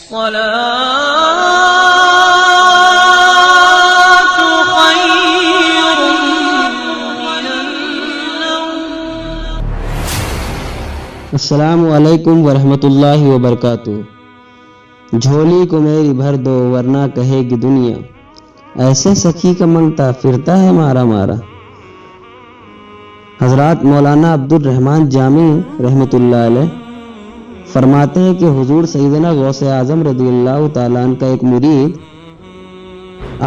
السلام علیکم ورحمۃ اللہ وبرکاتہ۔ جھولی کو میری بھر دو ورنہ کہے گی دنیا، ایسے سخی کا منگتا پھرتا ہے مارا مارا۔ حضرات مولانا عبدالرحمن جامی رحمۃ اللہ علیہ فرماتے ہیں کہ حضور سیدنا غوث اعظم رضی اللہ تعالیٰ عنہ کا ایک مرید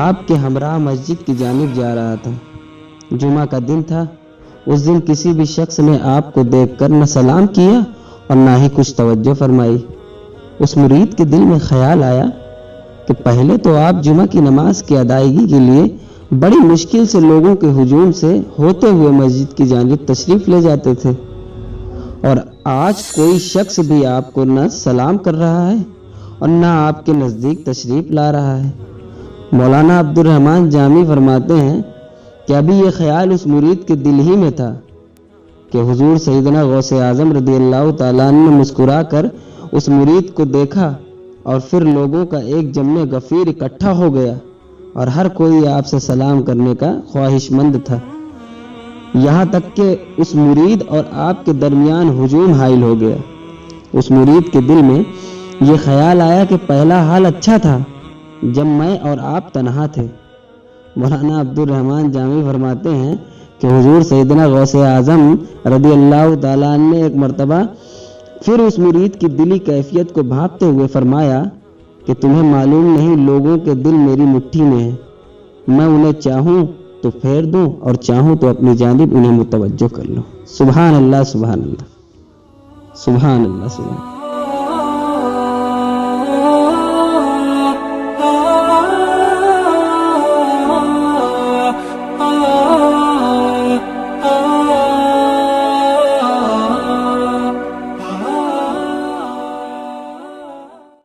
آپ کے ہمراہ مسجد کی جانب جا رہا تھا۔ جمعہ کا دن تھا۔ اس دن کسی بھی شخص نے آپ کو دیکھ کر نہ سلام کیا اور نہ ہی کچھ توجہ فرمائی۔ اس مرید کے دل میں خیال آیا کہ پہلے تو آپ جمعہ کی نماز کی ادائیگی کے لیے بڑی مشکل سے لوگوں کے ہجوم سے ہوتے ہوئے مسجد کی جانب تشریف لے جاتے تھے، اور آج کوئی شخص بھی آپ کو نہ سلام کر رہا ہے اور نہ آپ کے نزدیک تشریف لا رہا ہے۔ مولانا عبدالرحمن جامی فرماتے ہیں کہ ابھی یہ خیال اس مرید کے دل ہی میں تھا کہ حضور سیدنا غوث اعظم رضی اللہ تعالیٰ عنہ نے مسکرا کر اس مرید کو دیکھا، اور پھر لوگوں کا ایک جمع غفیر اکٹھا ہو گیا اور ہر کوئی آپ سے سلام کرنے کا خواہش مند تھا، یہاں تک کہ اس مرید اور آپ کے درمیان ہجوم حائل ہو گیا۔ اس مرید کے دل میں یہ خیال آیا کہ پہلا حال اچھا تھا جب میں اور آپ تنہا تھے۔ مولانا عبدالرحمن جامی فرماتے ہیں کہ حضور سیدنا غوث اعظم رضی اللہ تعالیٰ عنہ نے ایک مرتبہ پھر اس مرید کی دلی کیفیت کو بھانپتے ہوئے فرمایا کہ تمہیں معلوم نہیں لوگوں کے دل میری مٹھی میں ہیں، میں انہیں چاہوں تو پھیر دوں اور چاہوں تو اپنی جانب انہیں متوجہ کر لوں۔ سبحان اللہ سبحان اللہ سبحان اللہ سبحان اللہ۔